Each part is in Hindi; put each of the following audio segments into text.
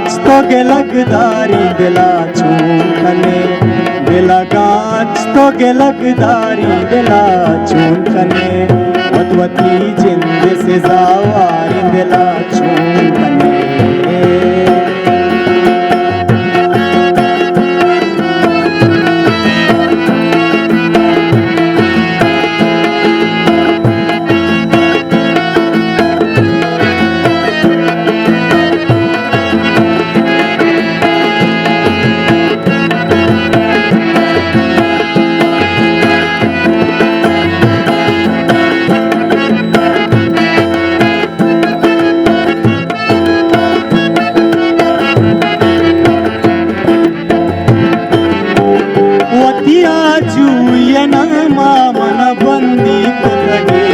गाछ तो गेलक दारी देला चून बेला गाछ तो गेलक दारी देला चून कने वतवती जिंद से जावारी देला चून कने मन बंदी कुतगे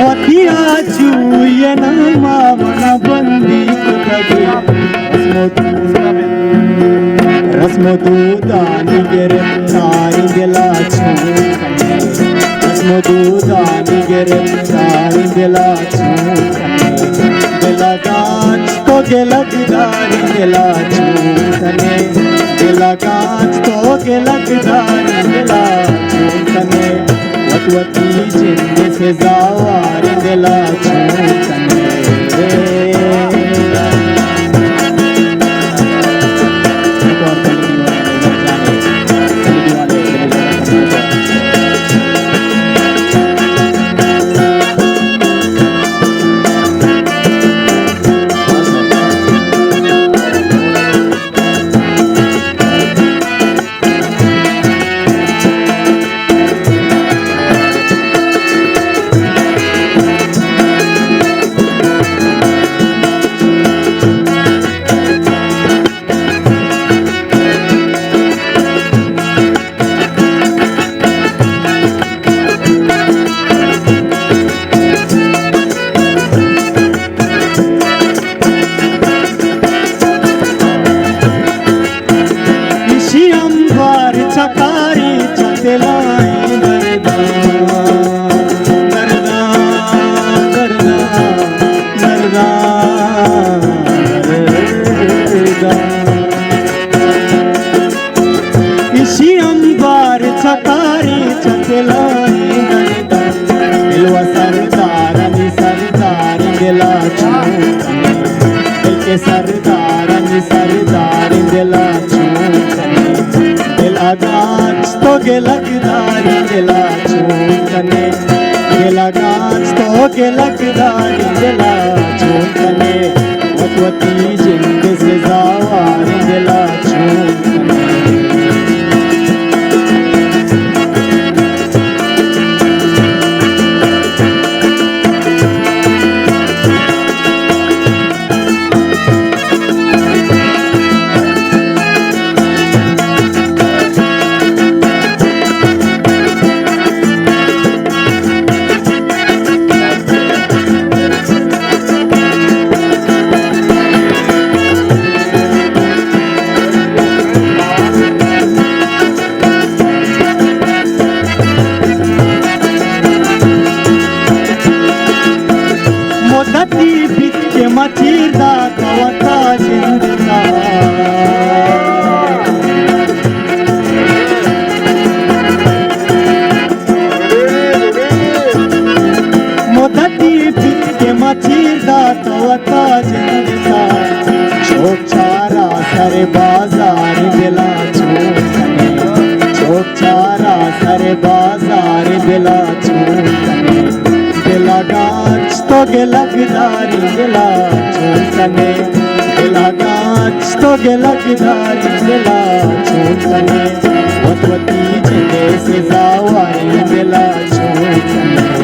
वतिया चूयन मन बंदी कुतगे रस्म दूदानी गिरफ्तारी दिला रस्म दूदानी गिरफ्तारी दिला दिला गाछ तो गेलक दारी दिला चून दिला गाछ तो गेलक दारी दिला चून वतवती जिंद से जावारी दिला चून चकारी चतलाई नरदा नरदा नरदा नरदा नरदा इसी अंबार चकारी चतलाई नरदा दिलवा सरदारनी सरदारी दिला चून दिल के सरदारनी सरदारी दिला चून दिला गाछ तो गेलक दारी दिला चून दिला गाछ तो गेलक दारी दिला चून वतवती जिंद से जावारी दिला चून मचीदा कवता जिंदा मोदती के मचीदा कवता जिंदा चौक चारा सरे बाजार दिला चौक चारा सरे बाजार दिला दिला गाछ तो गेलक दारी दिला चून दिला गाछ तो गेलक दारी दिला चून वतवती जिंद से जावारी दिला चून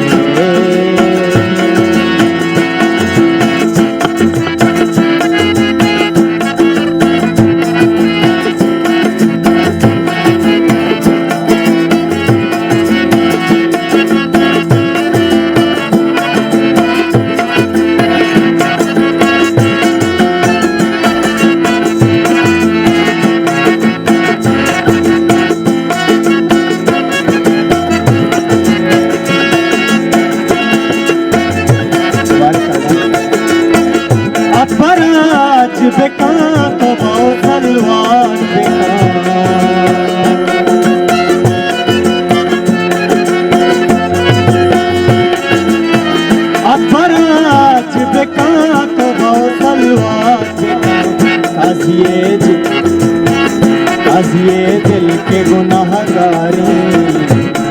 अतपराज बेका तो तलवार बेका अतपराज बेका तो तलवार बेका काजिए दिल के गुनाहगारी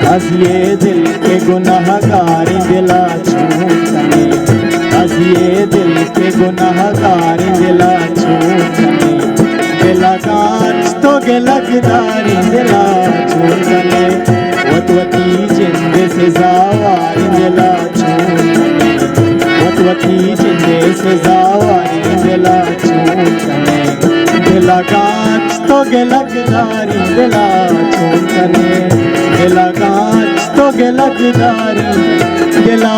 काजिए दिल के गुनाहगारी दिला छूटने काजिए दिल के गुनाहगारी दिला छूटने दिला कांच तो गिलकदारी दिला छूटने वतवती जिंद से जावारी दिला छूटने वतवती जिंद से जावारी दिला छूटने दिला कांच तो गिलकदारी दिला छूटने दिला कांच तो गिलकदारी दिला